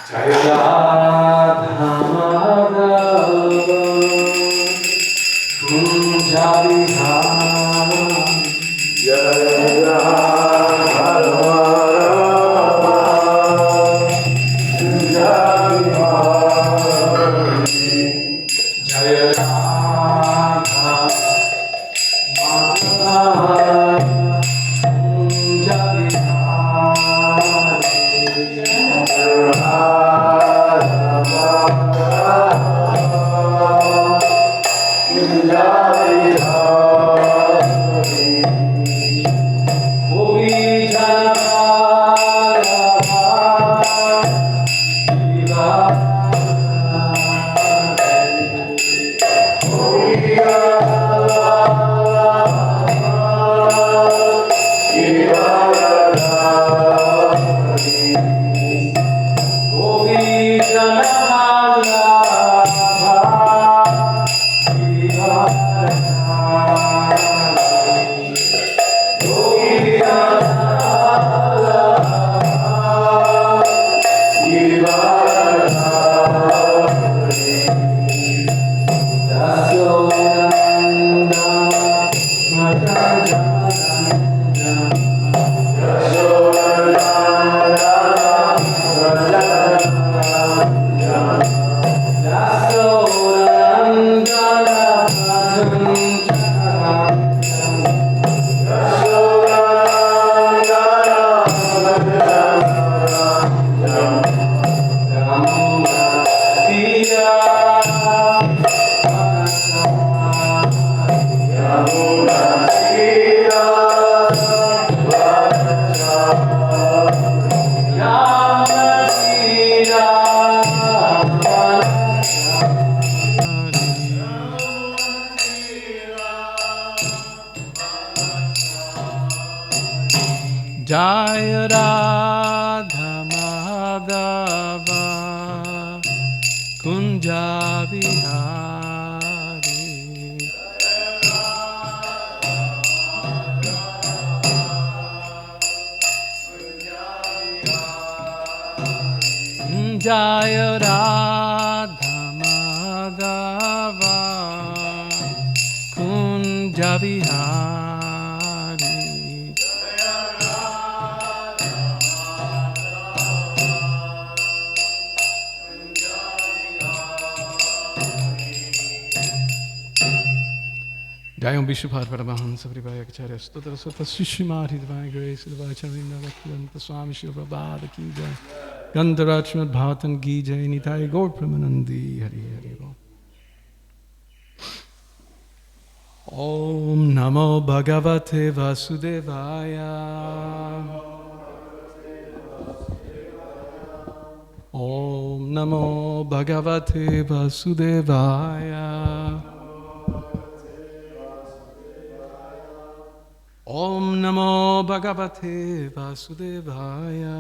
Jaya Radha Madhava Kunja Vihari Jaya Radha Madhava Kunja Vihari Jaya Radha Madhava Kunja Jaya Radha Madhava Kunja Vihari Jaya Radha Madhava Kunja Vihari Jayam Vishwabhat Paramahansa Prabhaya Acharya Stotra Sota Srimad Divine Grace Divine Charinda Bhaktivedanta Swami Shri Prabhupada Ki Jai Gandharaj Srimad Bhagavatam Ki Jai Nitai Gaur Pramanandi Hari Hari Om Namo Bhagavate Vasudevaya Om Namo Bhagavate Vasudevaya Om Namo Bhagavate Vasudevaya.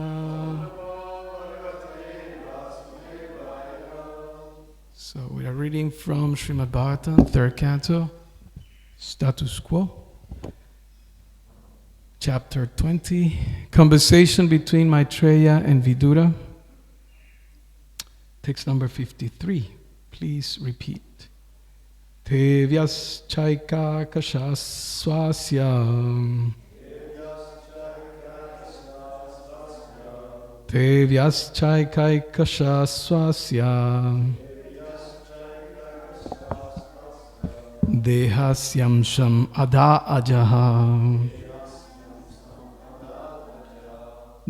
So we are reading from Srimad Bhagavatam, 3rd canto, Status Quo, Chapter 20, Conversation between Maitreya and Vidura. Text number 53. Please repeat. Te vyaschaika kashaswasya Te vyaschaika kashaswasya Dehasyam sham adha ajaha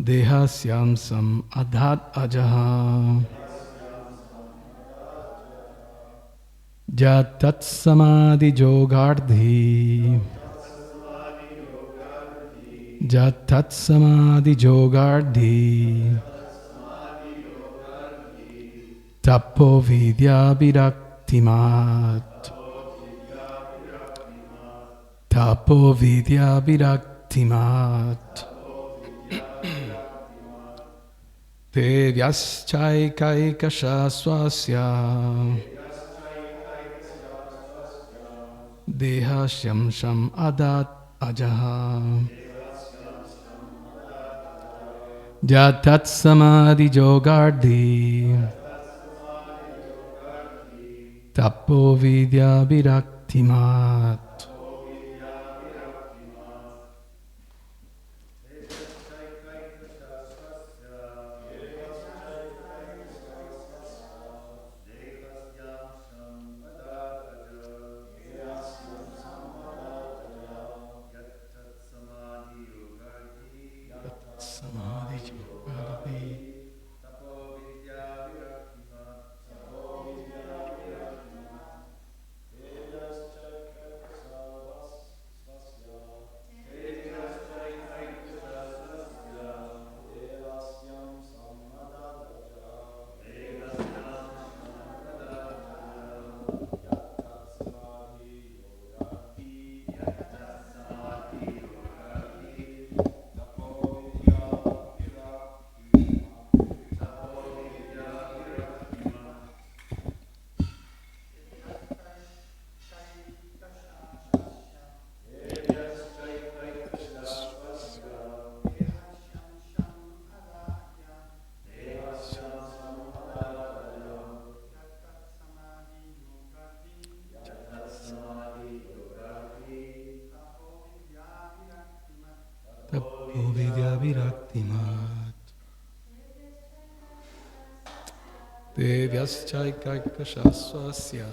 Dehasyam sam adhat ajaha Jatat samadhi jogardhi Jatat samadhi jogardhi Tapo vidya viraktimat Tapo vidya viraktimat Te vyaschaika swasya Deha sham sham adat ajaha Jatat samadhi jogardi tapo vidya viraktimat. Samadhi jogardi tapo vidya viraktimat. Devyaschaikakashasvasya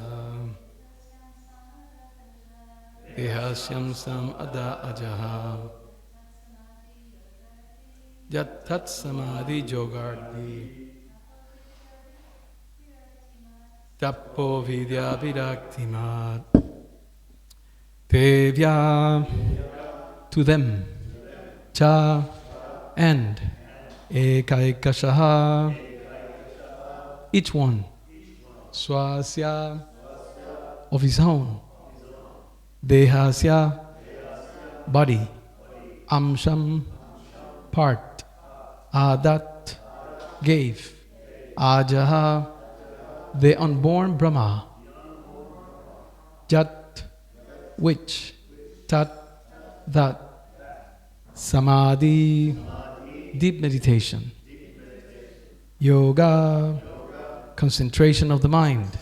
dehasyam sam ada ajaha yattat samadhi jogardi tapo vidya viraktimat. Devya, to them, cha, and ekaikashaha, each one, swasya, of his own, dehasya, body, amsham, part, adat, gave, ajaha, the unborn Brahma, jat, which, tat, that, samadhi, deep meditation, yoga, concentration of the mind,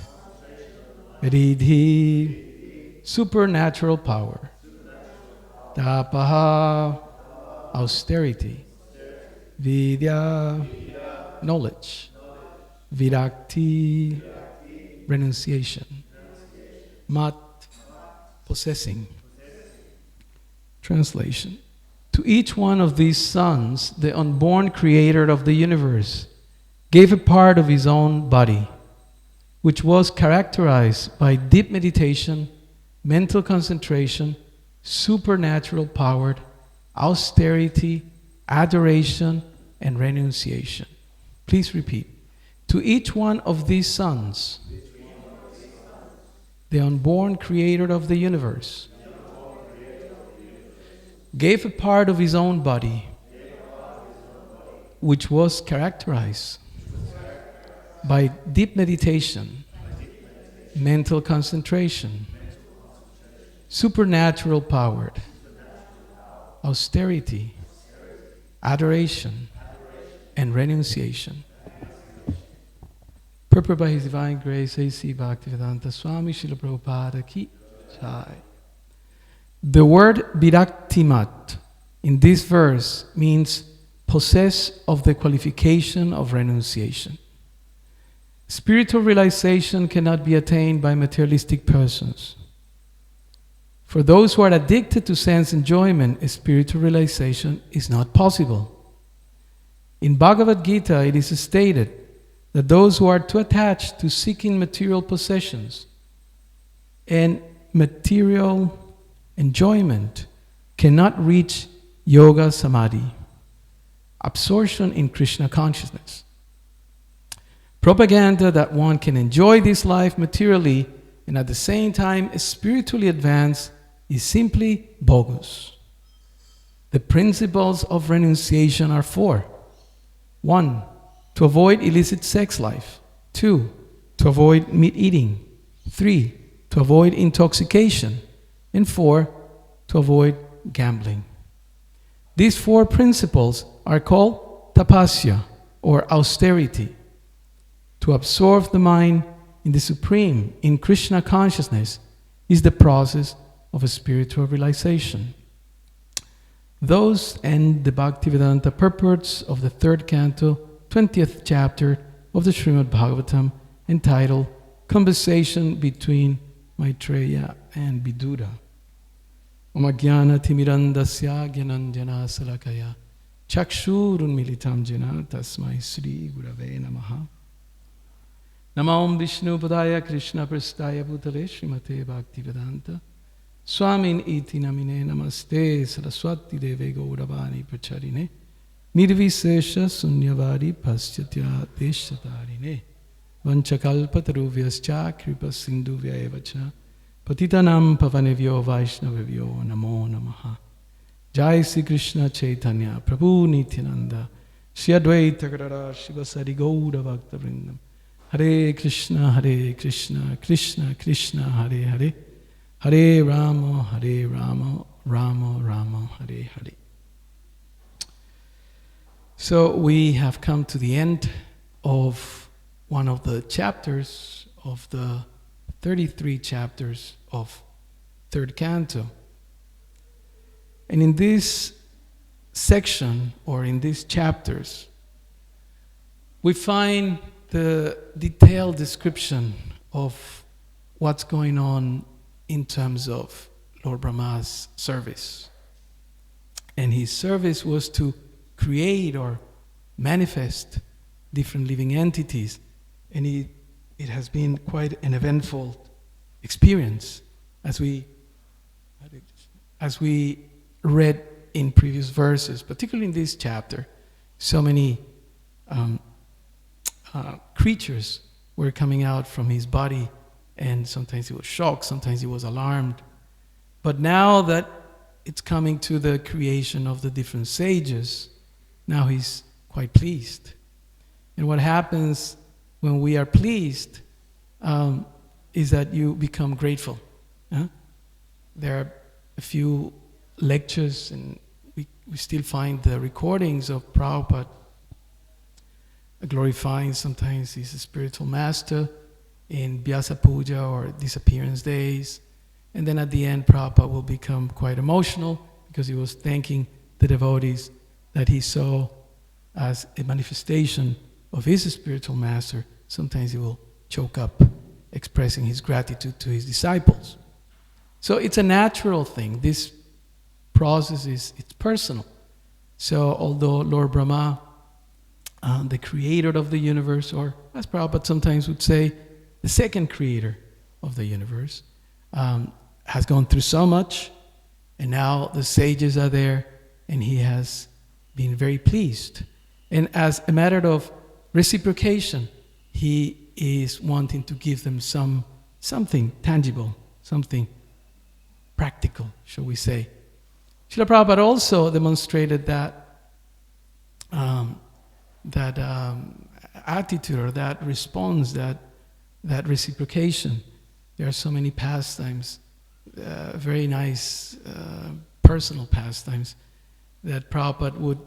riddhi, supernatural power, tapaha, austerity, vidya, knowledge, virakti, renunciation, mat, possessing. Translation. To each one of these sons, the unborn creator of the universe gave a part of his own body, which was characterized by deep meditation, mental concentration, supernatural power, austerity, adoration, and renunciation. Please repeat. To each one of these sons, the unborn creator of the universe gave a part of his own body, which was characterized by deep meditation, mental concentration, supernatural power, austerity, adoration, and renunciation. Purport by His Divine Grace, A.C. Bhaktivedanta Swami Srila Prabhupada Ki Jai. The word viraktimat in this verse means possess of the qualification of renunciation. Spiritual realization cannot be attained by materialistic persons. For those who are addicted to sense enjoyment, spiritual realization is not possible. In Bhagavad Gita, it is stated that those who are too attached to seeking material possessions and material enjoyment cannot reach yoga samadhi, absorption in Krishna consciousness. Propaganda that one can enjoy this life materially and at the same time spiritually advance is simply bogus. The principles of renunciation are four. 1. To avoid illicit sex life. 2. To avoid meat eating. 3. To avoid intoxication. And 4. To avoid gambling. These four principles are called tapasya, or austerity. To absorb the mind in the Supreme, in Krishna consciousness, is the process of a spiritual realization. Those end the Bhaktivedanta purports of the 3rd canto, 20th chapter of the Srimad Bhagavatam, entitled Conversation between Maitreya and Vidura. Om Ajnana Timirandasya Gyananjana Salakaya Chakshurun Militam Jena Tasmai Sri Gurave Namaha. Namam Vishnu Padaya Krishna Prastaya Bhutale Srimate Bhaktivedanta Swamin iti namine namaste Saraswati Deve Gauravani Pracharine Nirvisesha Sunyavari Paschatya Deshatarine Vanchakalpataruvyaschа Kripa Sindhuvya Evacha Patitanam Pavanevyo Vaishnavevyo Namo Namaha. Jai Sri Krishna Chaitanya Prabhu Nityananda Shri Advaita Gadadhara Shivasari Gaura Bhakta Vrindam. Hare Krishna, Krishna Krishna, Hare Hare, Hare Rama, Rama Rama, Hare Hare. So we have come to the end of one of the chapters of the 33 chapters of 3rd canto. And in this section, or in these chapters, we find the detailed description of what's going on in terms of Lord Brahma's service. And his service was to create or manifest different living entities. And it has been quite an eventful experience, as we read in previous verses, particularly in this chapter. So many creatures were coming out from his body, and sometimes he was shocked, sometimes he was alarmed. But now that it's coming to the creation of the different sages, now he's quite pleased. And what happens when we are pleased is that you become grateful. There are a few lectures, and we still find the recordings of Prabhupada glorifying sometimes he's a spiritual master in Vyasa Puja or disappearance days. And then at the end, Prabhupada will become quite emotional because he was thanking the devotees that he saw as a manifestation of his spiritual master. Sometimes he will choke up, expressing his gratitude to his disciples. So it's a natural thing. This process it's personal. So although Lord Brahma, the creator of the universe, or as Prabhupada sometimes would say, the second creator of the universe, has gone through so much, and now the sages are there, and he has been very pleased. And as a matter of reciprocation, he is wanting to give them something tangible, something practical, shall we say. Srila Prabhupada also demonstrated that attitude, or that response, that reciprocation. There are so many pastimes, very nice personal pastimes, that Prabhupada would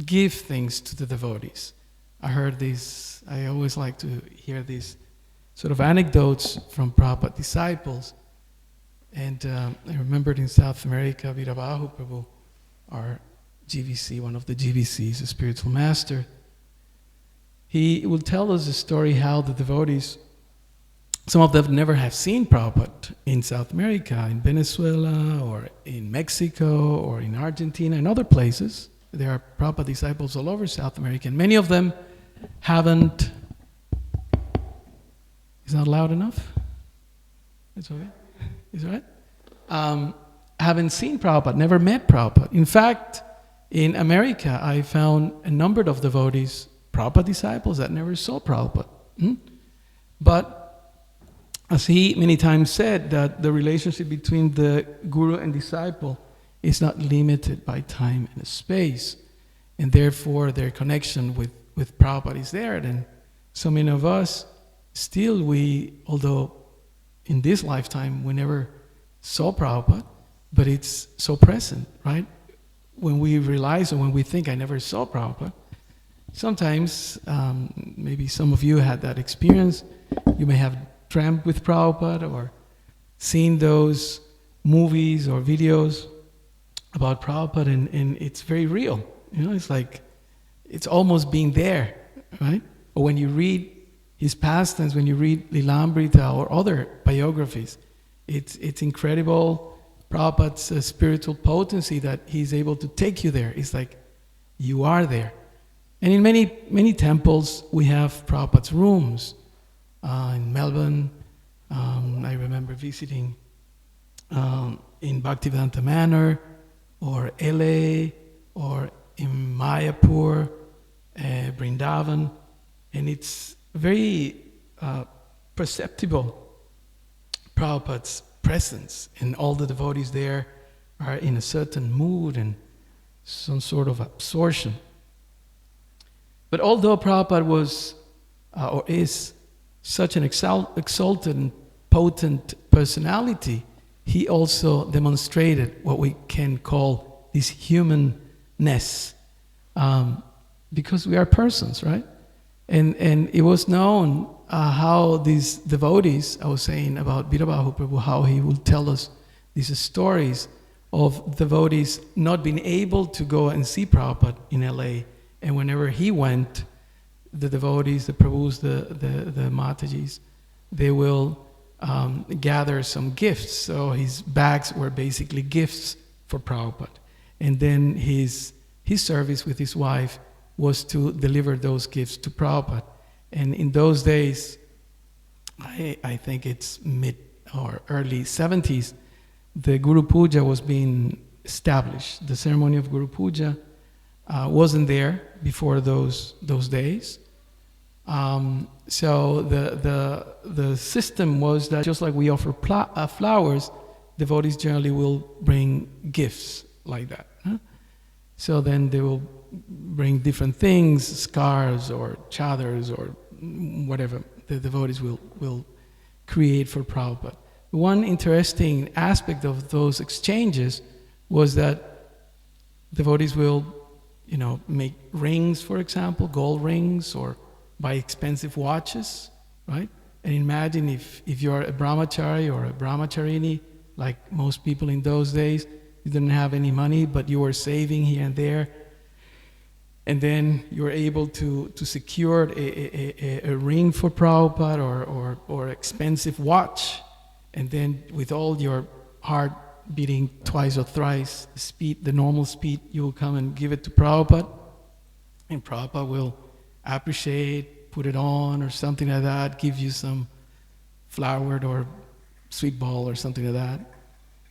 give things to the devotees. I heard these, I always like to hear these sort of anecdotes from Prabhupada disciples. And I remembered in South America, Virabahu Prabhu, our GVC, one of the GVCs, a spiritual master, he will tell us a story how the devotees, some of them never have seen Prabhupada in South America, in Venezuela, or in Mexico, or in Argentina, and other places. There are Prabhupada disciples all over South America, and many of them haven't... Is not loud enough? It's okay? Is it right? Haven't seen Prabhupada, never met Prabhupada. In fact, in America, I found a number of devotees, Prabhupada disciples, that never saw Prabhupada. But as he many times said, that the relationship between the guru and disciple is not limited by time and space, and therefore their connection with Prabhupada is there. And so many of us, still although in this lifetime we never saw Prabhupada, but it's so present, right? When we realize, or when we think, I never saw Prabhupada, sometimes, maybe some of you had that experience. You may have dreamt with Prabhupada or seen those movies or videos about Prabhupada, and it's very real. It's like, it's almost being there, right? Or when you read his pastimes, when you read Lilamrita or other biographies, it's incredible, Prabhupada's spiritual potency, that he's able to take you there. It's like, you are there. And in many temples, we have Prabhupada's rooms. In Melbourne, I remember visiting in Bhaktivedanta Manor, or LA, or in Mayapur, Vrindavan, and it's very perceptible, Prabhupada's presence, and all the devotees there are in a certain mood and some sort of absorption. But although Prabhupada was or is such an exalted and potent personality, he also demonstrated what we can call this humanness, because we are persons, right? And it was known how these devotees, I was saying about Virabahu Prabhu, how he would tell us these stories of devotees not being able to go and see Prabhupada in LA. And whenever he went, the devotees, the Prabhus, the Matajis, they will gather some gifts. So his bags were basically gifts for Prabhupada. And then his service with his wife was to deliver those gifts to Prabhupada. And in those days, I think it's mid or early 70s, the Guru Puja was being established. The ceremony of Guru Puja wasn't there before those days. So the system was that just like we offer flowers, devotees generally will bring gifts like that. Huh? So then they will bring different things, scarves or chadars or whatever the devotees will create for Prabhupada. One interesting aspect of those exchanges was that devotees will, make rings, for example, gold rings, or buy expensive watches, right? And imagine if you're a brahmachari or a brahmacharini, like most people in those days, you didn't have any money, but you were saving here and there, and then you were able to secure a ring for Prabhupada or expensive watch, and then with all your heart beating twice or thrice the normal speed, you will come and give it to Prabhupada, and Prabhupada will appreciate, put it on or something like that, give you some flowered or sweet ball or something like that.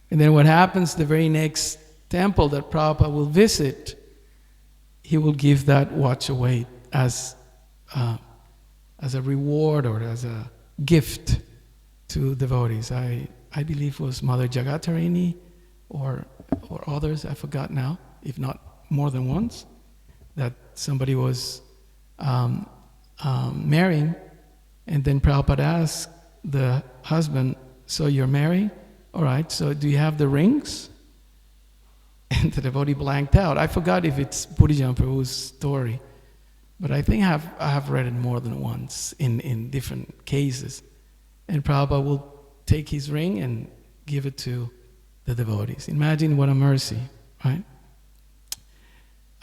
And then what happens, the very next temple that Prabhupada will visit, he will give that watch away as a reward or as a gift to devotees. I believe it was Mother Jagatarini or others, I forgot now, if not more than once, that somebody was marrying, and then Prabhupada asked the husband, so you're married? All right, so do you have the rings? And the devotee blanked out. I forgot if it's Purijan Prabhu's story, but I think I have read it more than once in different cases. And Prabhupada will take his ring and give it to the devotees. Imagine what a mercy, right?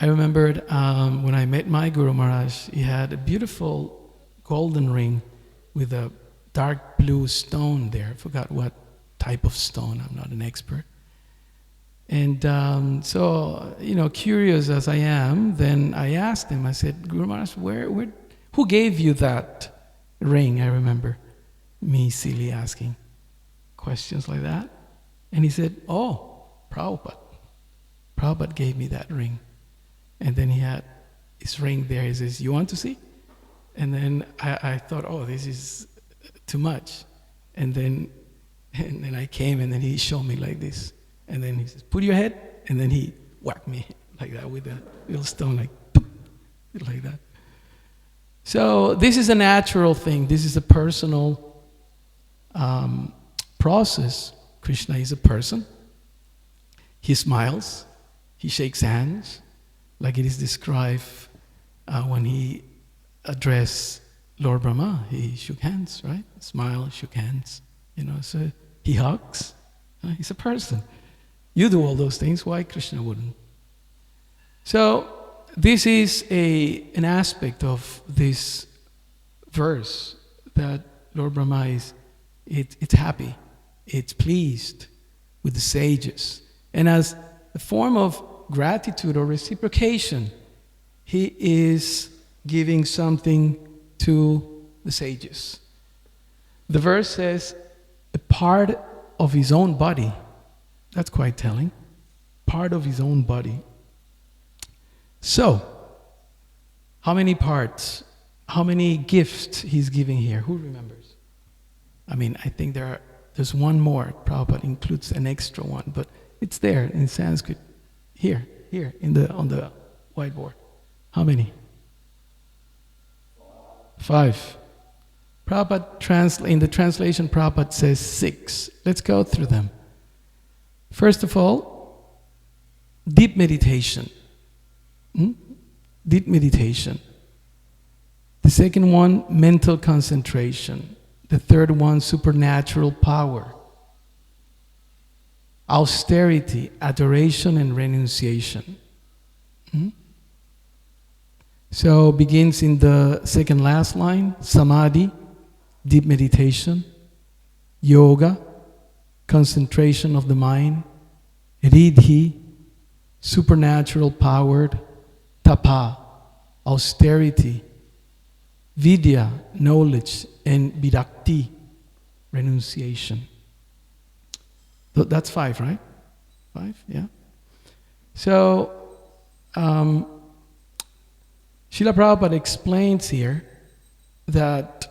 I remembered when I met my Guru Maharaj, he had a beautiful golden ring with a dark blue stone there. I forgot what type of stone, I'm not an expert. And so, curious as I am, then I asked him, I said, Guru Maharaj, who gave you that ring? I remember me silly asking questions like that. And he said, oh, Prabhupada. Prabhupada gave me that ring. And then he had his ring there. He says, you want to see? And then I thought, oh, this is too much. And then I came, and then he showed me like this. And then he says, put your head. And then he whacked me like that with a little stone, like that. So this is a natural thing. This is a personal process. Krishna is a person. He smiles. He shakes hands, like it is described when he addressed Lord Brahma, he shook hands, right? Smiled, shook hands, so he hugs. He's a person. You do all those things, why Krishna wouldn't? So this is an aspect of this verse that Lord Brahma it's happy, it's pleased with the sages. And as a form of gratitude or reciprocation, he is giving something to the sages. The verse says, a part of his own body. That's quite telling. Part of his own body. So, how many parts, how many gifts he's giving here? Who remembers? I think there's one more. Prabhupada includes an extra one, but it's there in Sanskrit. Here, on the whiteboard. How many? 5. Prabhupada in the translation, Prabhupada says 6. Let's go through them. First of all, deep meditation. Deep meditation. The second one, mental concentration. The third one, supernatural power. Austerity, adoration, and renunciation. So begins in the second last line, samadhi, deep meditation, yoga, concentration of the mind, riddhi, supernatural powered, tapa, austerity, vidya, knowledge, and virakti, renunciation. That's 5, right? 5, yeah. So, Srila Prabhupada explains here that,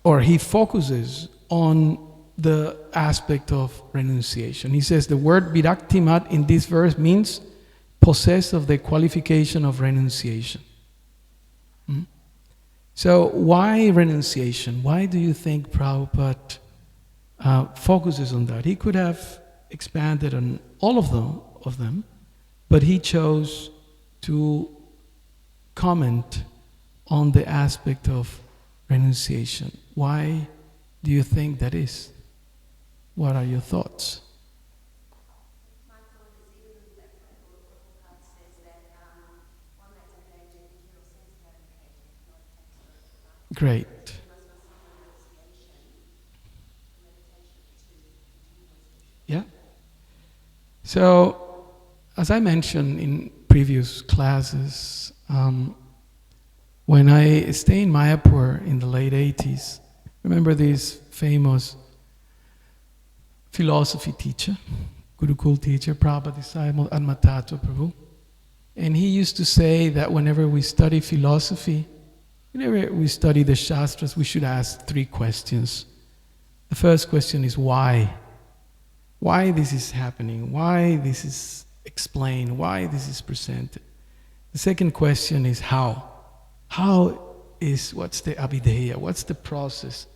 or he focuses on the aspect of renunciation. He says the word viraktimat in this verse means possessed of the qualification of renunciation. So why renunciation? Why do you think Prabhupada focuses on that? He could have expanded on all of them, but he chose to comment on the aspect of renunciation. Why do you think that is? What are your thoughts? My thought is even that Prabhupada says that one that's engaged in internal sense gratification, not attached to Great. Yeah. So, as I mentioned in previous classes, when I stayed in Mayapur in the late 80s, remember this famous philosophy teacher, Gurukul teacher, Prabhupada disciple, Admatattva Prabhu. And he used to say that whenever we study philosophy, whenever we study the Shastras, we should ask 3 questions. The first question is why? Why this is happening? Why this is explained? Why this is presented? The second question is how? What's the abhideya? What's the process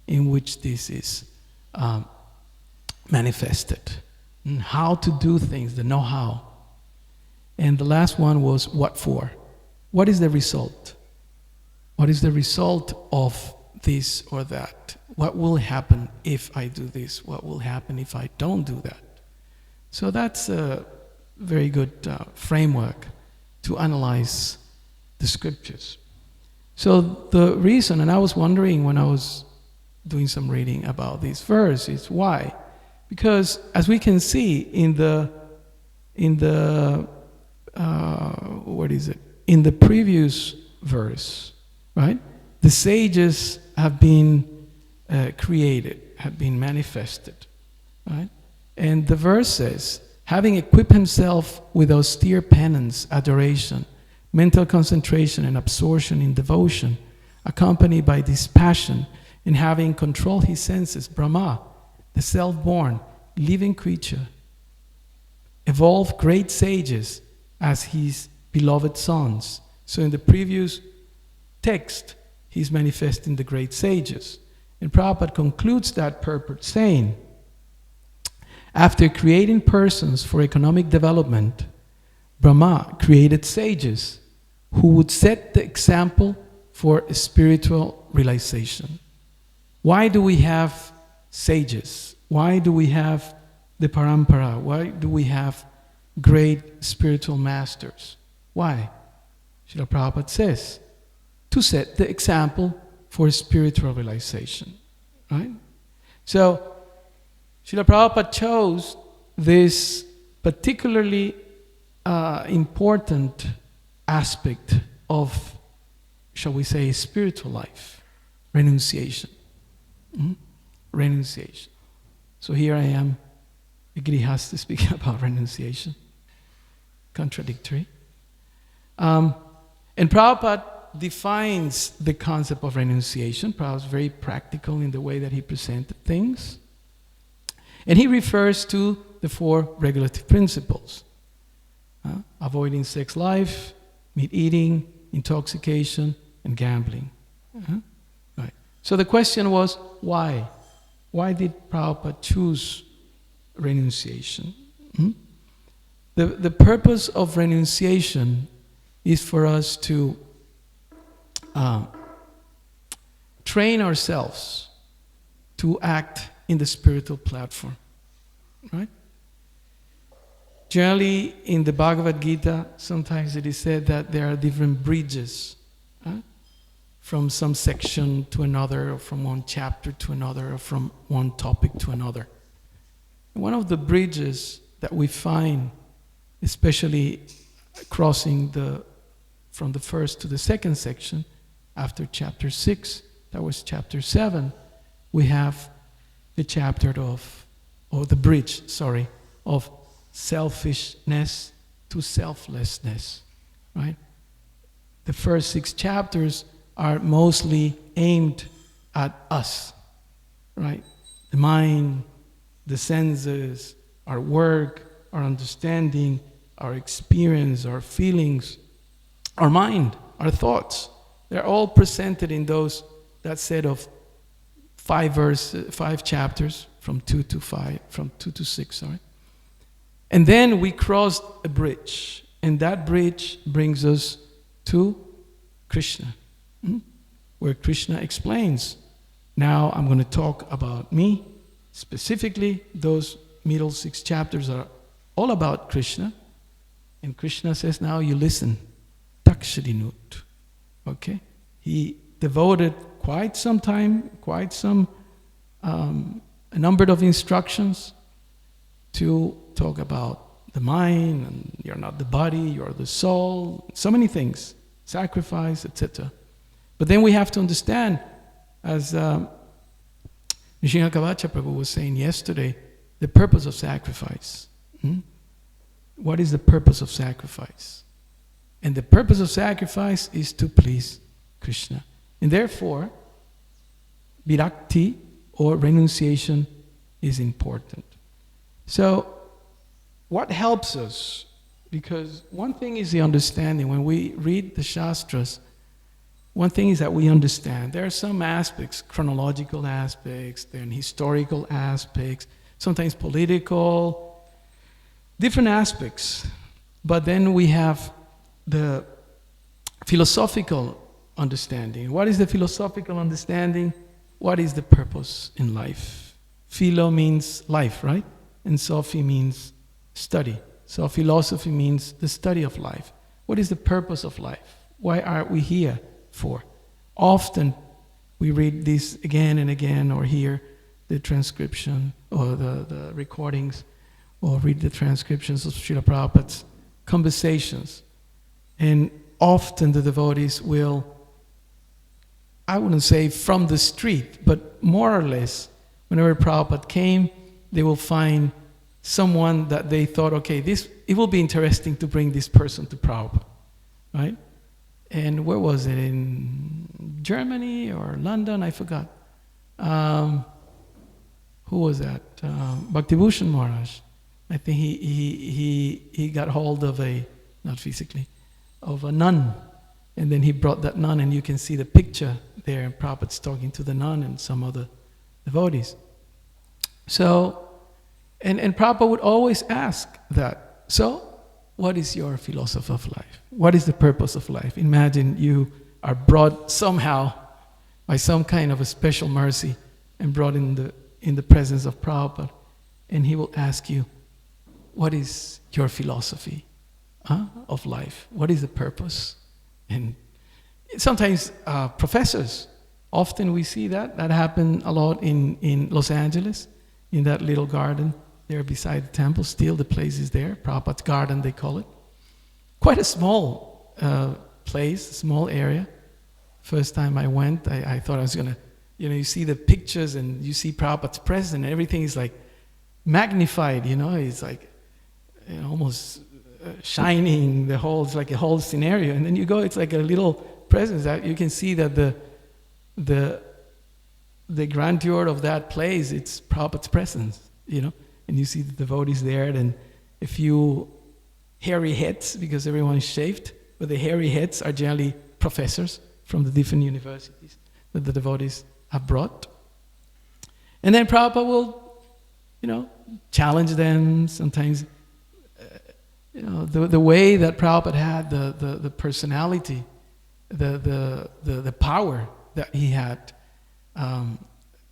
in which this is manifested? And how to do things, the know-how. And the last one was what for? What is the result? What is the result of this or that? What will happen if I do this? What will happen if I don't do that? So that's a very good framework to analyze the scriptures. So the reason, and I was wondering when I was doing some reading about this verse, is why? Because as we can see in the previous verse, right? The sages have been created, have been manifested, right? And the verse says, having equipped himself with austere penance, adoration, mental concentration and absorption in devotion, accompanied by dispassion, and having controlled his senses, Brahma, the self-born, living creature, evolved great sages as his beloved sons. So in the previous text, he's manifesting the great sages. And Prabhupada concludes that purport saying, after creating persons for economic development, Brahma created sages who would set the example for spiritual realization. Why do we have sages? Why do we have the parampara? Why do we have great spiritual masters? Why? Srila Prabhupada says, to set the example for spiritual realization. Right? So, Srila Prabhupada chose this particularly important aspect of, shall we say, spiritual life, renunciation. Renunciation. So here I am, a grihasta speaking about renunciation. Contradictory. And Prabhupada defines the concept of renunciation. Prabhupada is very practical in the way that he presented things. And he refers to the 4 regulative principles. Avoiding sex life, meat eating, intoxication, and gambling. Right. So the question was, why? Why did Prabhupada choose renunciation? The purpose of renunciation is for us to train ourselves to act in the spiritual platform. Right? Generally, in the Bhagavad Gita, sometimes it is said that there are different bridges from some section to another, or from one chapter to another, or from one topic to another. And one of the bridges that we find, especially crossing from the first to the second section, after chapter 6, that was chapter 7, we have the chapter the bridge, of selfishness to selflessness, right? The first 6 chapters are mostly aimed at us, right? The mind, the senses, our work, our understanding, our experience, our feelings, our mind, our thoughts. They're all presented in that set of 5 chapters, from 2 to 6, And then we crossed a bridge, and that bridge brings us to Krishna, where Krishna explains, now I'm going to talk about me. Specifically, those middle 6 chapters are all about Krishna. And Krishna says, now you listen. Takshadinut. Okay? He devoted quite some time, a number of instructions to talk about the mind, and you're not the body, you're the soul, so many things, sacrifice, etc. But then we have to understand, as Nrsimha Kavacha Prabhu was saying yesterday, the purpose of sacrifice. What is the purpose of sacrifice? And the purpose of sacrifice is to please Krishna. And therefore, virakti, or renunciation, is important. So, what helps us? Because one thing is the understanding. When we read the Shastras, one thing is that we understand. There are some aspects, chronological aspects, then historical aspects, sometimes political, different aspects. But then we have the philosophical understanding. What is the philosophical understanding? What is the purpose in life? Philo means life, right? And Sophy means study. So philosophy means the study of life. What is the purpose of life? Why are we here for? Often we read this again and again, or hear the transcription or the recordings, or read the transcriptions of Srila Prabhupada's conversations. And often the devotees will, I wouldn't say from the street, but more or less, whenever Prabhupada came, they will find someone that they thought, okay, it will be interesting to bring this person to Prabhupada, right? And where was it? In Germany or London? I forgot. Who was that? Bhaktivinoda Maharaj. I think he got hold of not physically, of a nun. And then he brought that nun, and you can see the picture there, and Prabhupada's talking to the nun and some other devotees. So, and Prabhupada would always ask that, so, what is your philosophy of life? What is the purpose of life? Imagine you are brought somehow by some kind of a special mercy and brought in the presence of Prabhupada, and he will ask you, what is your philosophy of life? What is the purpose? And sometimes professors, often we see that happen a lot in Los Angeles, in that little garden there beside the temple. Still the place is there, Prabhupada's garden they call it. Quite a small place, a small area. First time I went, I thought I was going to, you see the pictures and you see Prabhupada's presence and everything is like magnified, it's like almost shining, it's like a whole scenario. And then you go, it's like a little presence that you can see that the grandeur of that place, it's Prabhupada's presence, and you see the devotees there, and a few hairy heads, because everyone is shaved, but the hairy heads are generally professors from the different universities that the devotees have brought. And then Prabhupada will, challenge them. Sometimes, the way that Prabhupada had, the personality, the power that he had,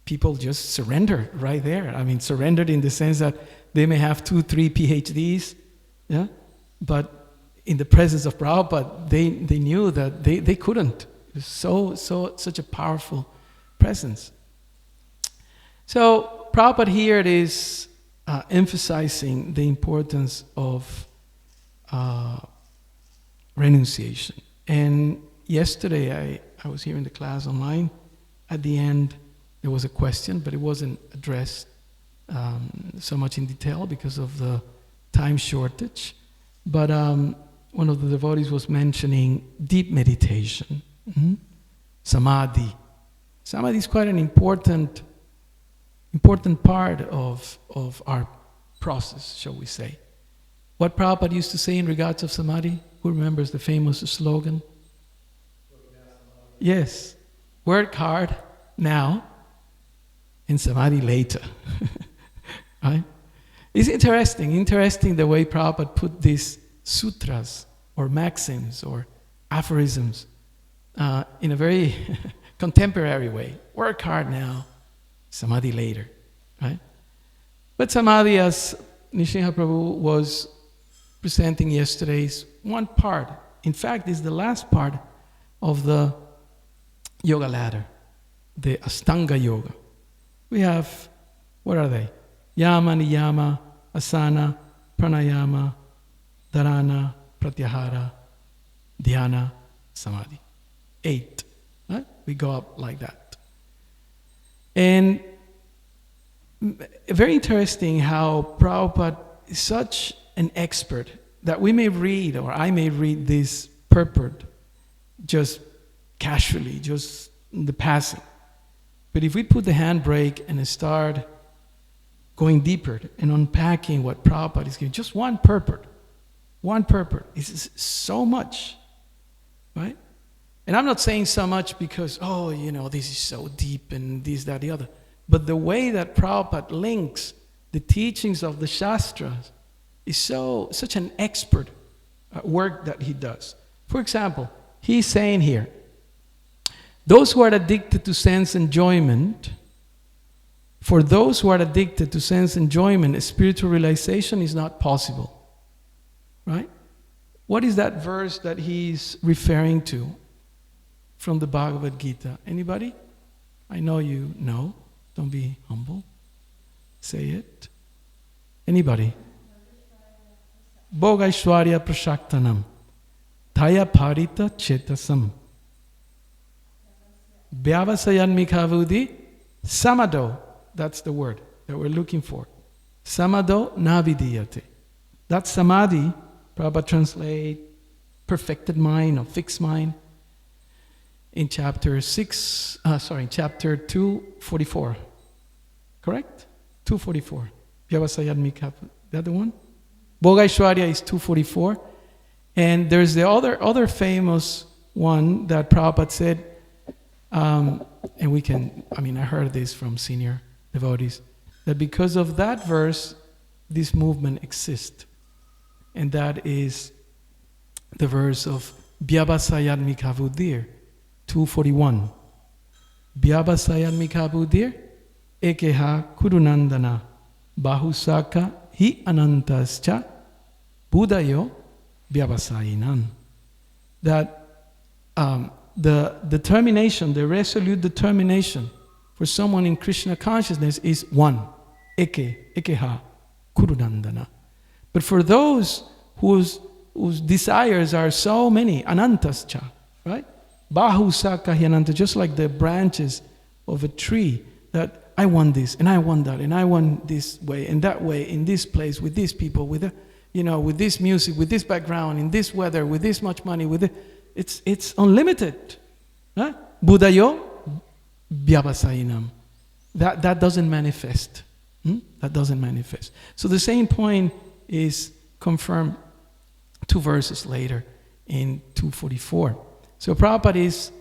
people just surrender right there. I mean, surrendered in the sense that they may have 2-3 PhDs, yeah, but in the presence of Prabhupada, they knew that they couldn't. It was such a powerful presence. So Prabhupada here is emphasizing the importance of renunciation. And yesterday I was here in the class online. At the end, there was a question, but it wasn't addressed so much in detail because of the time shortage. But one of the devotees was mentioning deep meditation, samadhi. Samadhi is quite an important part of our process, shall we say. What Prabhupada used to say in regards of samadhi, who remembers the famous slogan? Yes, work hard now and samadhi later. Right? It's interesting the way Prabhupada put these sutras or maxims or aphorisms in a very contemporary way. Work hard now, samadhi later. Right? But samadhi, as Nishinha Prabhu was presenting yesterday, is one part. In fact, is the last part of the yoga ladder, the Astanga Yoga. We have, what are they? Yama, Niyama, Asana, Pranayama, Dharana, Pratyahara, Dhyana, Samadhi. 8. Right? We go up like that. And very interesting how Prabhupada is such an expert that we may read, or I may read this purport just casually, just in the passing. But if we put the handbrake and start going deeper and unpacking what Prabhupada is giving, just one purport is so much, right? And I'm not saying so much because, this is so deep and this, that, the other. But the way that Prabhupada links the teachings of the Shastras is such an expert work that he does. For example, he's saying here, those who are addicted to sense enjoyment, for those who are addicted to sense enjoyment, spiritual realization is not possible. Right? What is that verse that he's referring to from the Bhagavad Gita? Anybody? I know you know. Don't be humble. Say it. Anybody? Bhogaishwarya prashaktanam Thaya parita chetasam Vyavasayan mikhavudi samado. That's the word that we're looking for. Samado navidiyate. That samadhi, Prabhupada translate perfected mind or fixed mind in chapter 244. Correct? 244. Vyavasayan mikhavudi. That the one? Bhogaishwarya is 244. And there's the other famous one that Prabhupada said, and I heard this from senior devotees, that because of that verse, this movement exists. and that is the verse of Vyavasayad Mikavudir, 241. Vyavasayad Mikavudir, Ekeha Kurunandana, Bahusaka Hi Anantascha, Buddhayo Vyavasayinan. That the determination, the resolute determination for someone in Krishna consciousness is one, Ekeha Kurunandana. But for those whose desires are so many, Anantascha, right? Bahusaka Hi Ananta, just like the branches of a tree, that I want this, and I want that, and I want this way, and that way, in this place, with these people, with with this music, with this background, in this weather, with this much money, it's unlimited. Huh? Buddhayo Vyavasayinam. That doesn't manifest. That doesn't manifest. So the same point is confirmed 2 verses later in 244. So Prabhupada is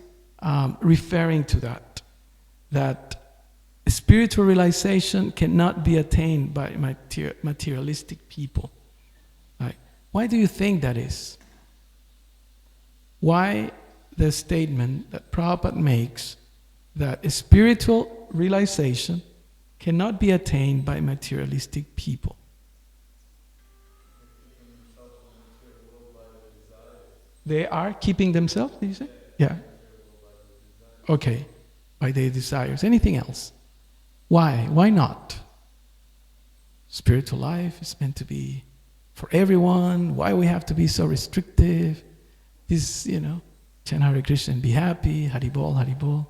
referring to that spiritual realization cannot be attained by materialistic people. Right? Why do you think that is? Why the statement that Prabhupada makes that a spiritual realization cannot be attained by materialistic people? They are keeping themselves, did you say? Yeah. Okay. By their desires. Anything else? Why? Why not? Spiritual life is meant to be for everyone. Why we have to be so restrictive? This, chant Hare Krishna and be happy. Haribol, Haribol.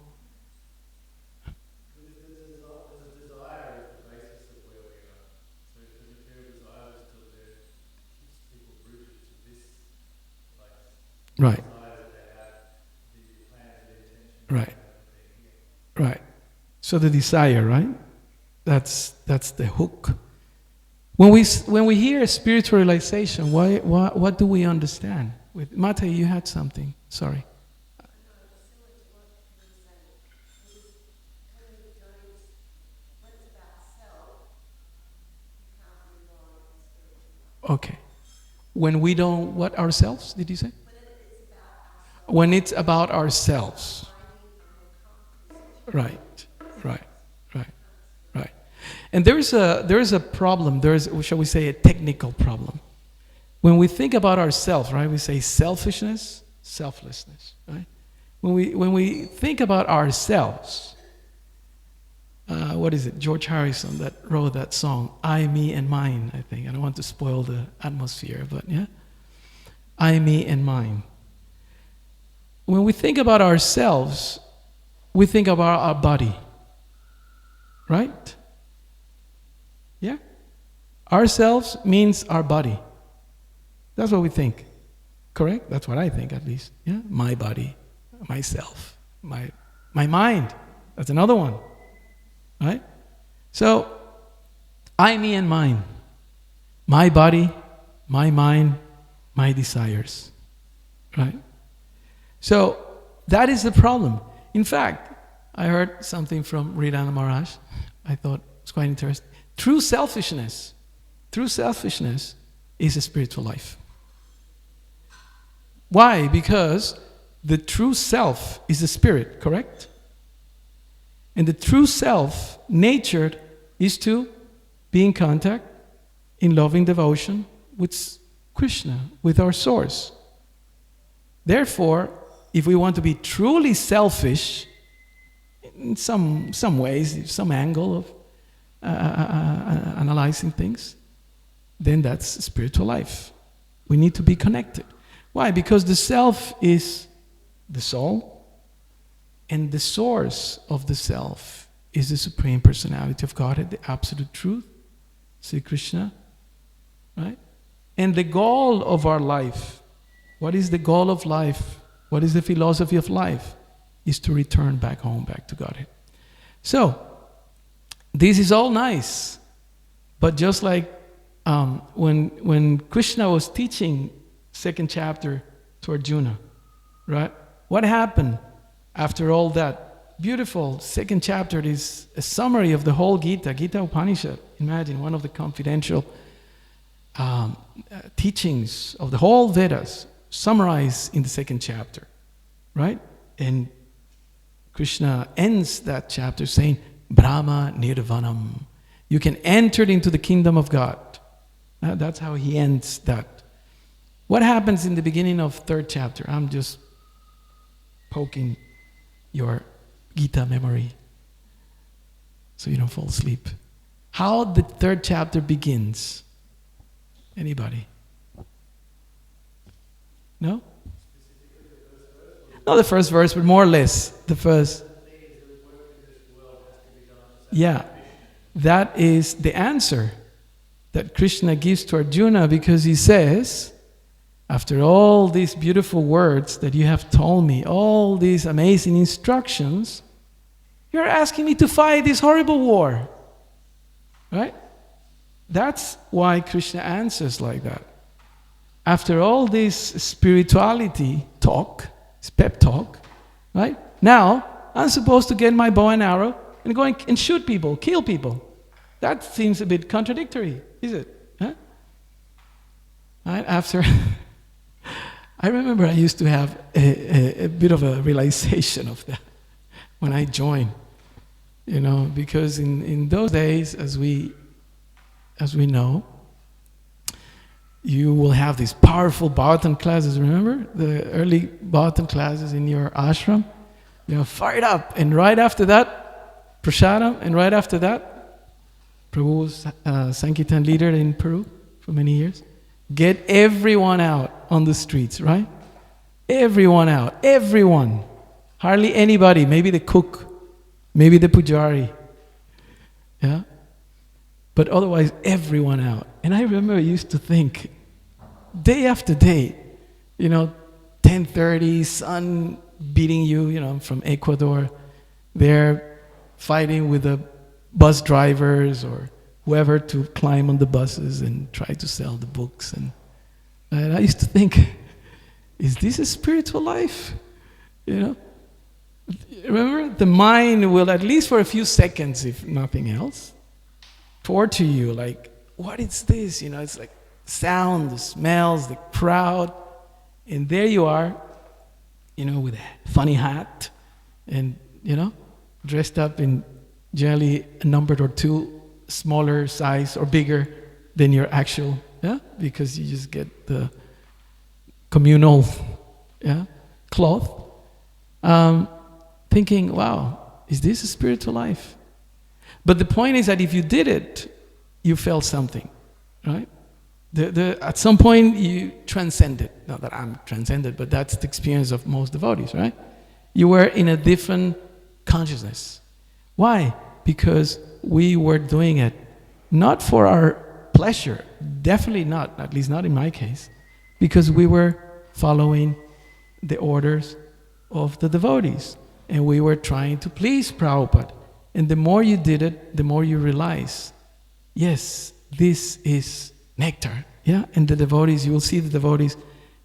Right. Right. Right. So the desire, right? That's the hook. When we hear spiritual realization, what do we understand? With Mate, you had something. Sorry. Okay. When we don't, what ourselves, did you say? When it's about ourselves. Right. And there is a problem, shall we say, a technical problem. When we think about ourselves, right, we say selfishness, selflessness, right? When we think about ourselves, what is it? George Harrison that wrote that song, I, Me, and Mine, I think. I don't want to spoil the atmosphere, but yeah. I, Me, and Mine. When we think about ourselves, we think about our body, right? Yeah? Ourselves means our body. That's what we think. Correct? That's what I think, at least. Yeah? My body, myself, my mind. That's another one. Right? So, I, me, and mine. My body, my mind, my desires. Right? So, that is the problem. In fact, I heard something from Ridhana Maharaj. I thought it was quite interesting. True selfishness is a spiritual life. Why? Because the true self is the spirit, correct? And the true self, natured, is to be in contact, in loving devotion with Krishna, with our source. Therefore, if we want to be truly selfish, in some ways, some angle of analyzing things, then that's spiritual life. We need to be connected. Why? Because the self is the soul, and the source of the self is the Supreme Personality of Godhead, the Absolute Truth, Sri Krishna, right? And the goal of our life, what is the goal of life? What is the philosophy of life? Is to return back home, back to Godhead. So, this is all nice, but just like when Krishna was teaching 2nd chapter to Arjuna, right? What happened after all that beautiful 2nd chapter is a summary of the whole Gita Upanishad. Imagine, one of the confidential teachings of the whole Vedas summarized in the second chapter, right? And Krishna ends that chapter saying, Brahma Nirvanam. You can enter into the kingdom of God. That's how he ends that. What happens in the beginning of third chapter? I'm just poking your Gita memory so you don't fall asleep. How the third chapter begins? Anybody? No? Not the first verse, but more or less the first. Yeah, that is the answer that Krishna gives to Arjuna, because he says, after all these beautiful words that you have told me, all these amazing instructions, you're asking me to fight this horrible war. Right? That's why Krishna answers like that. After all this spirituality talk, this pep talk, right? Now, I'm supposed to get my bow and arrow and go and shoot people, kill people. That seems a bit contradictory, is it? Huh? Right? After, I remember I used to have a bit of a realization of that when I joined, because in those days, as we know, you will have these powerful Bhagavatam classes. Remember the early Bhagavatam classes in your ashram? Fired up, and right after that, prasadam, and right after that, Prabhu was Sankirtan leader in Peru for many years. Get everyone out on the streets, right? Everyone out, everyone. Hardly anybody, maybe the cook, maybe the pujari. Yeah? But otherwise, everyone out. And I remember I used to think, day after day, 10:30, sun beating you, from Ecuador. They're fighting with the bus drivers or whoever to climb on the buses and try to sell the books. And I used to think, is this a spiritual life? Remember, the mind will, at least for a few seconds, if nothing else, torture you, like, what is this? It's like sound, the smells, the crowd, and there you are, with a funny hat, and dressed up in generally a number or two smaller size or bigger than your actual, because you just get the communal, cloth. Thinking, wow, is this a spiritual life? But the point is that if you did it, you felt something, right? At some point you transcended. Not that I'm transcended, but that's the experience of most devotees, right? You were in a different consciousness. Why? Because we were doing it not for our pleasure, definitely not, at least not in my case, because we were following the orders of the devotees, and we were trying to please Prabhupada. And the more you did it, the more you realize, yes, this is nectar. And the devotees, you will see the devotees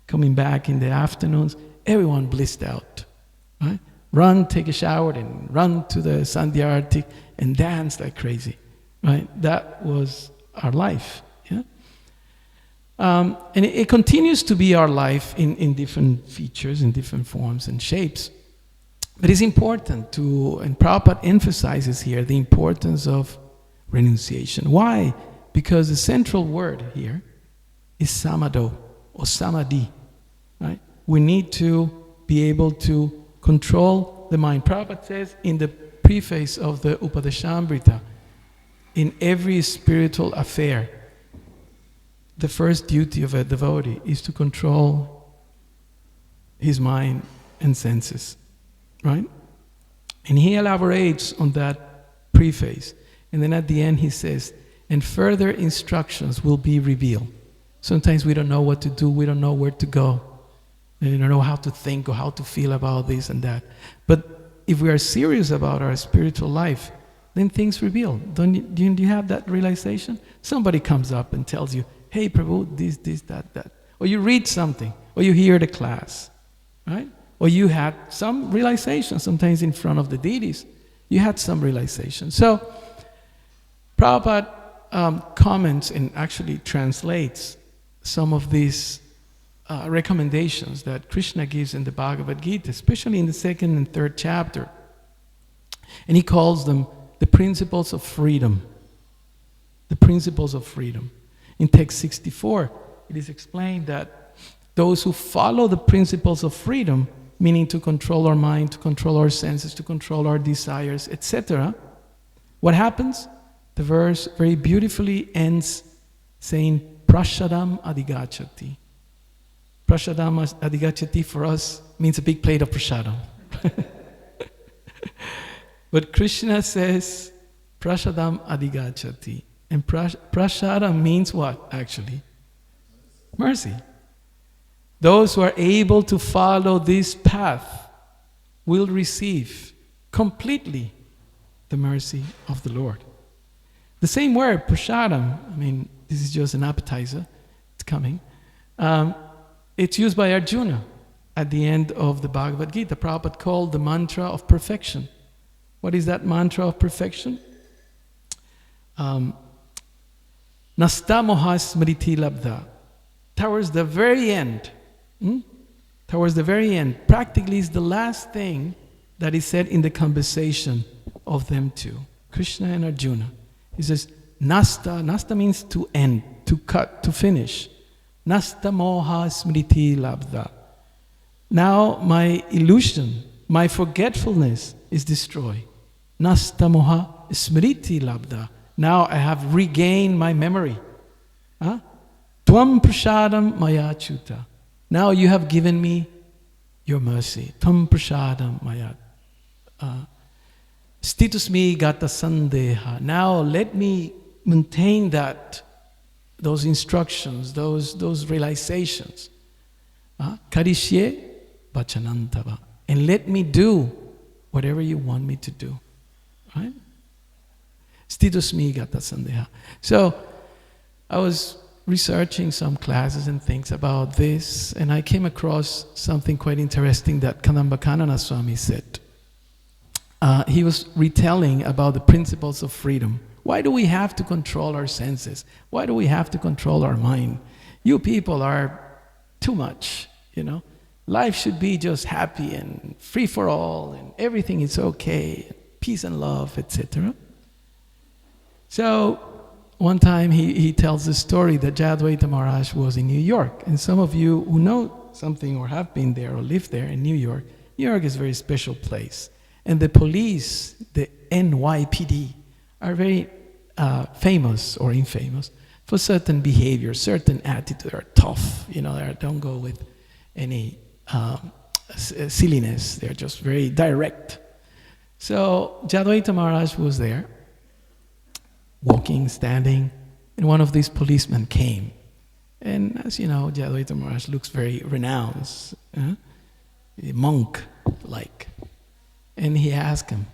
coming back in the afternoons, everyone blissed out, right? Run, take a shower, and run to the Sandhya Arati and dance like crazy, right? That was our life, and it continues to be our life in different features, in different forms and shapes. But it's important and Prabhupada emphasizes here the importance of renunciation. Why? Because the central word here is samadho or samadhi, right? We need to be able to control the mind. Prabhupada says in the preface of the Upadeshamrita, in every spiritual affair, the first duty of a devotee is to control his mind and senses, right? And he elaborates on that preface. And then at the end he says, and further instructions will be revealed. Sometimes we don't know what to do, we don't know where to go. We don't know how to think or how to feel about this and that. But if we are serious about our spiritual life, then things reveal. Do you have that realization? Somebody comes up and tells you, hey Prabhu, this, that. Or you read something, or you hear the class, right? Or you had some realization, sometimes in front of the deities, you had some realization. So, Prabhupada comments and actually translates some of these recommendations that Krishna gives in the Bhagavad Gita, especially in the 2nd and 3rd chapter. And he calls them the principles of freedom. The principles of freedom. In text 64, it is explained that those who follow the principles of freedom, meaning to control our mind, to control our senses, to control our desires, etc., what happens? The verse very beautifully ends saying, Prashadam Adigachati. Prashadam Adigachati for us means a big plate of prashadam. But Krishna says, Prashadam Adigachati. And prashadam means what, actually? Mercy. Those who are able to follow this path will receive completely the mercy of the Lord. The same word, prashadam, I mean, this is just an appetizer, it's coming. It's used by Arjuna at the end of the Bhagavad Gita. Prabhupada called the mantra of perfection. What is that mantra of perfection? Nasta moha smriti labdha. Towards the very end, practically is the last thing that is said in the conversation of them two, Krishna and Arjuna. He says, Nasta means to end, to cut, to finish. Nasta moha smriti labdha. Now my illusion, my forgetfulness is destroyed. Nasta moha smriti labdha. Now I have regained my memory. Tvam prashadam maya chuta. Now you have given me your mercy. Tvam prashadam maya. Stitusmi gata sandeha. Now let me maintain those instructions, those realizations. Karishye bachanantava. And let me do whatever you want me to do. Right? Stitusmi gata sandeha. So I was researching some classes and things about this, and I came across something quite interesting that Kadamba Swami said. He was retelling about the principles of freedom. Why do we have to control our senses? Why do we have to control our mind? You people are too much, you know. Life should be just happy and free for all, and everything is okay, peace and love, etc. So one time he tells the story that Jadvaita Maharaj was in New York. And some of you who know something or have been there or lived there in New York is a very special place. And the police, the NYPD, are very famous or infamous for certain behavior, certain attitude. They're tough, you know, they don't go with any silliness. They're just very direct. So Jadvaita Maharaj was there, walking, standing, and one of these policemen came. And as you know, Jadvaita Maharaj looks very renounced, monk-like. And he asked him,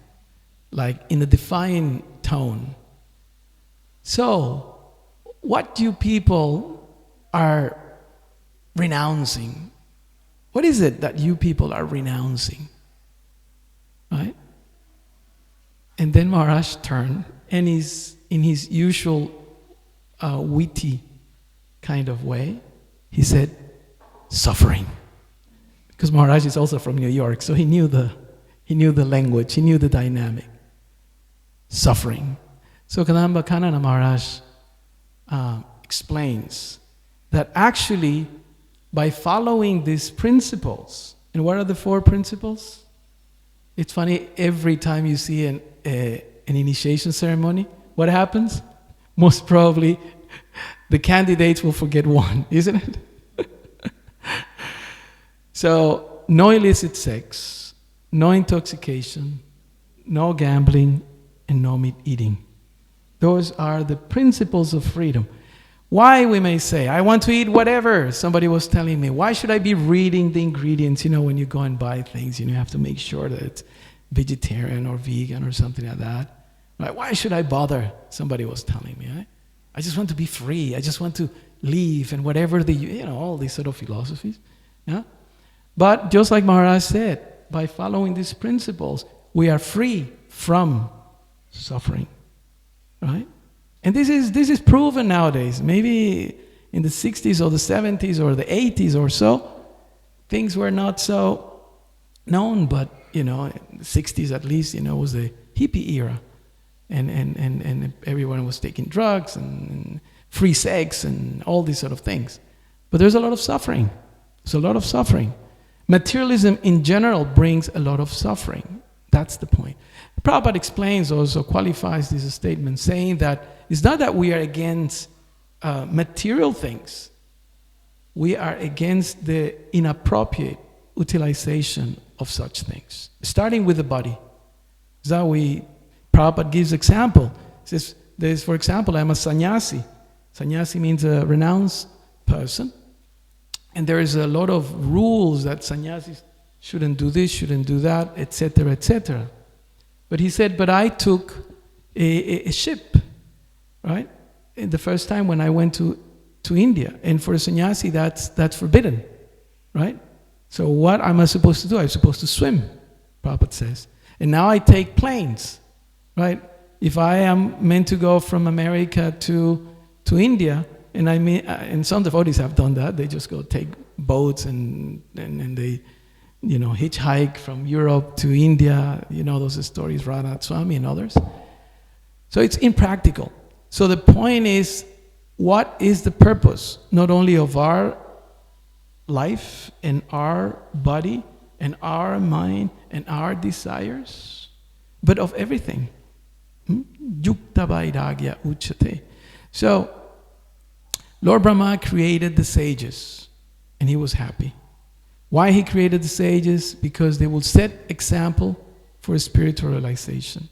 like in a defiant tone, so, what you people are renouncing? What is it that you people are renouncing? Right? And then Maharaj turned, and in his usual witty kind of way, he said, suffering. Because Maharaj is also from New York, so he knew the language, he knew the dynamic. Suffering. So Kadamba Kanana Maharaj explains that actually by following these principles, and what are the 4 principles? It's funny, every time you see an initiation ceremony, what happens? Most probably the candidates will forget one, isn't it? So, no illicit sex, no intoxication, no gambling, and no meat eating. Those are the principles of freedom. Why, we may say, I want to eat whatever. Somebody was telling me, why should I be reading the ingredients? You know, when you go and buy things, you have to make sure that it's vegetarian or vegan or something like that. Right? Why should I bother? Somebody was telling me. Right? I just want to be free. I just want to leave and whatever all these sort of philosophies. Yeah? But just like Maharaj said, by following these principles, we are free from suffering. Right? And this is proven nowadays. Maybe in the 60s or the 70s or the 80s or so, things were not so known, but in the 60s at least, was the hippie era. And everyone was taking drugs and free sex and all these sort of things. But there's a lot of suffering. There's a lot of suffering. Materialism in general brings a lot of suffering. That's the point. Prabhupada explains, also qualifies this statement, saying that it's not that we are against material things. We are against the inappropriate utilization of such things, starting with the body. So Prabhupada gives example. He says, for example, I'm a sannyasi. Sannyasi means a renounced person. And there is a lot of rules that sannyasis shouldn't do this, shouldn't do that, etc., etc. But he said, but I took a ship, right? And the first time when I went to India. And for a sannyasi, that's forbidden, right? So what am I supposed to do? I'm supposed to swim, Prabhupada says. And now I take planes, right? If I am meant to go from America to India, and some devotees have done that, they just go take boats and they, hitchhike from Europe to India, those stories, Radha Swami and others. So it's impractical. So the point is, what is the purpose, not only of our life and our body and our mind and our desires, but of everything? Yukta vairagya uchate. So, Lord Brahma created the sages, and he was happy. Why he created the sages? Because they will set example for spiritual realization,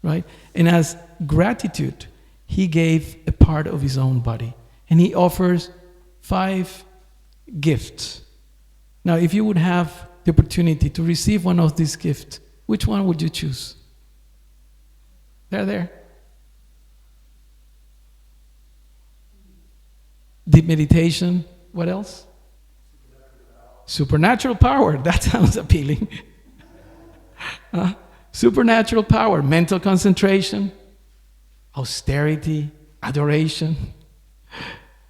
right? And as gratitude, he gave a part of his own body, and he offers 5 gifts. Now, if you would have the opportunity to receive one of these gifts, which one would you choose? They're there. Deep meditation. What else? Supernatural power. That sounds appealing. Supernatural power. Mental concentration. Austerity. Adoration.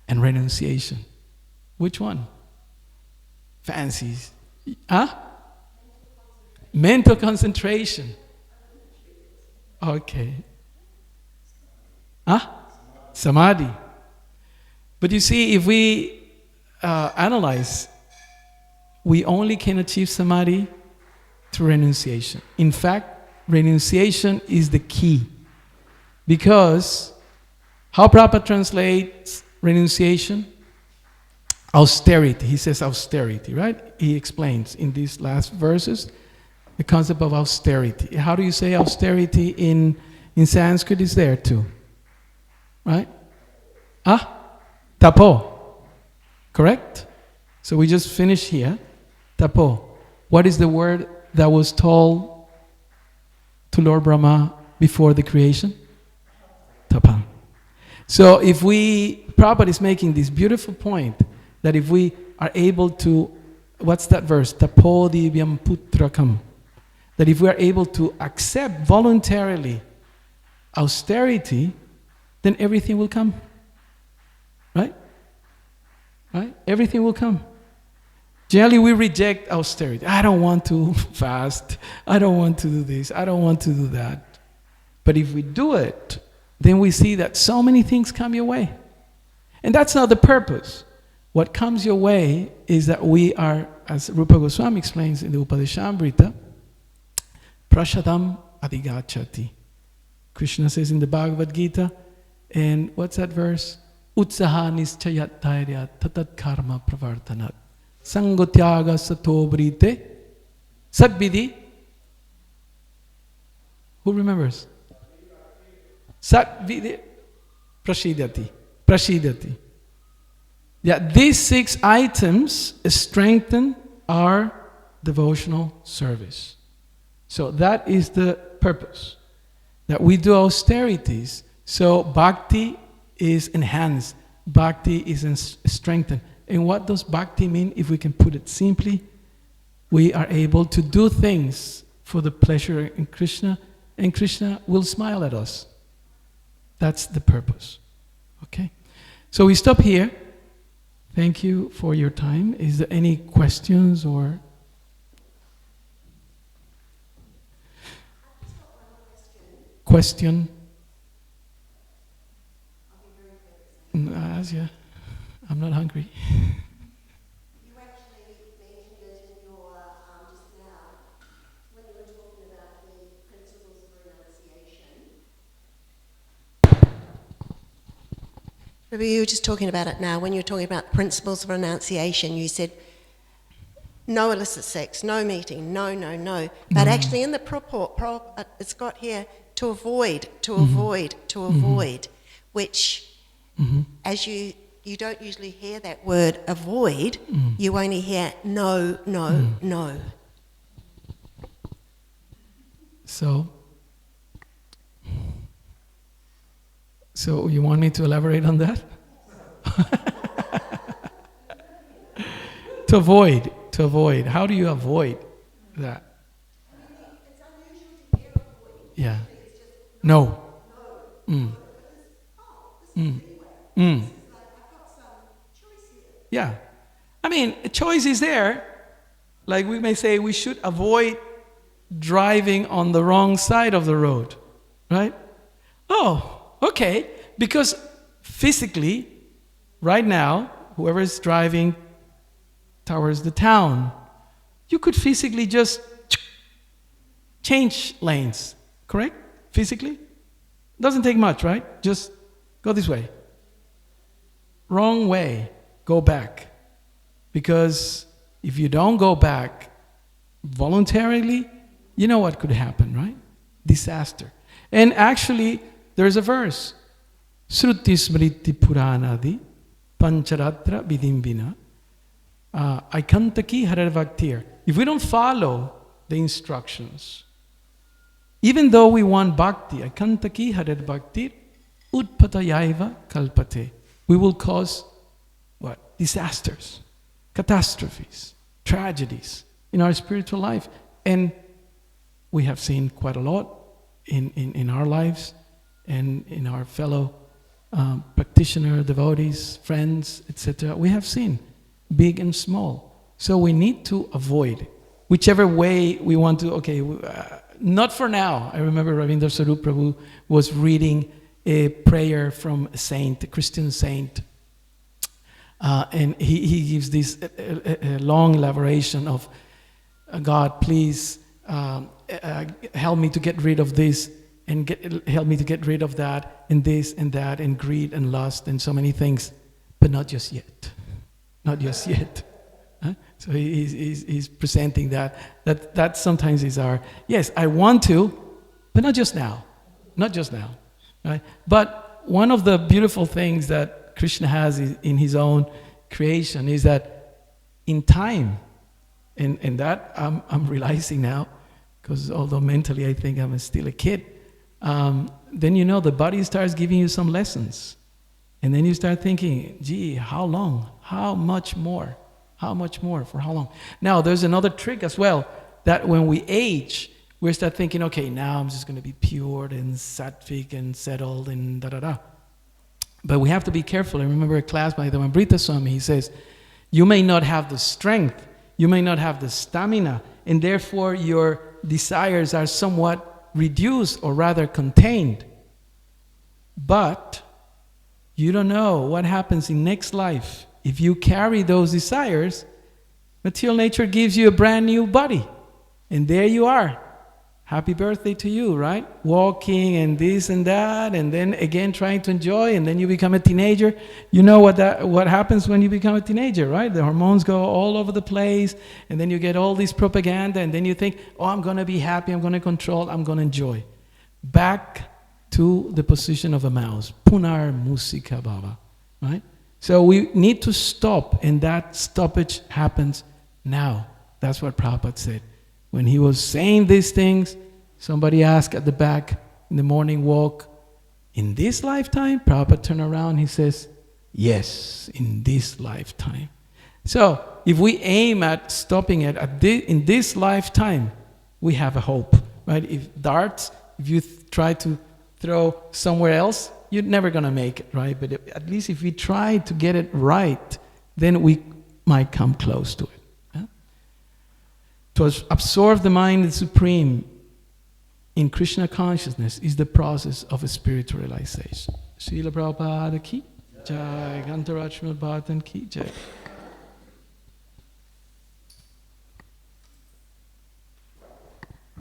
And renunciation. Which one? Fancies. Mental concentration. Okay. Samadhi. But you see, if we analyze, we only can achieve samadhi through renunciation. In fact, renunciation is the key. Because how Prabhupada translates renunciation? Austerity. He says austerity, right? He explains in these last verses the concept of austerity. How do you say austerity in Sanskrit? Is there too, right? Tapo, correct? So we just finished here. Tapo. What is the word that was told to Lord Brahma before the creation? Tapa. So if Prabhupada is making this beautiful point that if we are able to, what's that verse? Tapo divyam putrakam. That if we are able to accept voluntarily austerity, then everything will come. Right? Right? Everything will come. Generally, we reject austerity. I don't want to fast. I don't want to do this. I don't want to do that. But if we do it, then we see that so many things come your way. And that's not the purpose. What comes your way is that we are, as Rupa Goswami explains in the Upadeshamrita, prashadam adhigachati. Krishna says in the Bhagavad Gita, and what's that verse? Utsaha nischayat dhairya tatat karma pravartanat. Sangotyaga satobrite sadvidhi. Who remembers? Sadvidhi prashidati. Yeah, these 6 items strengthen our devotional service. So that is the purpose. That we do austerities. So bhakti is enhanced. Bhakti is strengthened. And what does bhakti mean? If we can put it simply, we are able to do things for the pleasure in Krishna, and Krishna will smile at us. That's the purpose. Okay? So we stop here. Thank you for your time. Is there any questions or... Question? Yeah. I'm not hungry. You actually mentioned it in your, just now, when you were talking about the principles of renunciation. Maybe you were just talking about it now. When you were talking about principles of renunciation, you said, no illicit sex, no meeting, no. But actually in the purport, it's got here, to avoid, which, as you don't usually hear that word avoid, you only hear no. So you want me to elaborate on that? To avoid. How do you avoid that? It's unusual to hear avoid. Yeah. It's just No. this is anywhere. This is like, I've got some choice here. Yeah. I mean, a choice is there. Like we may say, we should avoid driving on the wrong side of the road. Right? Oh, okay. Because physically, right now, whoever is driving towards the town, you could physically just change lanes. Correct? Physically? Doesn't take much, right? Just go this way. Wrong way. Go back. Because if you don't go back voluntarily, you know what could happen, right? Disaster. And actually, there's a verse. Sruti smriti puranadi pancharatra vidimbina aikantaki hararvaktir. If we don't follow the instructions, even though we want bhakti, aikantaki hararvaktir utpatayaiva kalpate, we will cause what? Disasters, catastrophes, tragedies in our spiritual life. And we have seen quite a lot in our lives and in our fellow practitioner, devotees, friends, etc. We have seen big and small. So we need to avoid whichever way we want to. Not for now. I remember Ravindra Sarup Prabhu was reading a prayer from a saint, a Christian saint. And he gives this a long elaboration of, God, please help me to get rid of this, and help me to get rid of that, and this and that, and greed and lust and so many things, but not just yet. Not just yet. Huh? So he's presenting that sometimes is our, yes, I want to, but not just now. Not just now. Right? But one of the beautiful things that Krishna has in his own creation is that in time, and that I'm realizing now, because although mentally I think I'm still a kid, then the body starts giving you some lessons. And then you start thinking, gee, how long? How much more? How much more? For how long? Now, there's another trick as well, that when we age, we start thinking, okay, now I'm just going to be pure and sattvic and settled and da-da-da. But we have to be careful. I remember a class by the Amrita Swami, he says, you may not have the strength, you may not have the stamina, and therefore your desires are somewhat reduced or rather contained. But you don't know what happens in next life. If you carry those desires, material nature gives you a brand new body. And there you are. Happy birthday to you, right? Walking and this and that, and then again trying to enjoy, and then you become a teenager. You know what happens when you become a teenager, right? The hormones go all over the place, and then you get all this propaganda, and then you think, oh, I'm going to be happy, I'm going to control, I'm going to enjoy. Back to the position of a mouse. Punar musika bhava, right? So we need to stop, and that stoppage happens now. That's what Prabhupada said. When he was saying these things, somebody asked at the back in the morning walk, in this lifetime? Prabhupada turned around, he says, yes, in this lifetime. So if we aim at stopping it in this lifetime, we have a hope, right? If you try to throw somewhere else, you're never going to make it, right? But at least if we try to get it right, then we might come close to it. Yeah? To absorb the mind supreme in Krishna consciousness is the process of spiritual realization. Srila Prabhupada ki jai, Gantharaj Srimad Bhagavatam ki jai.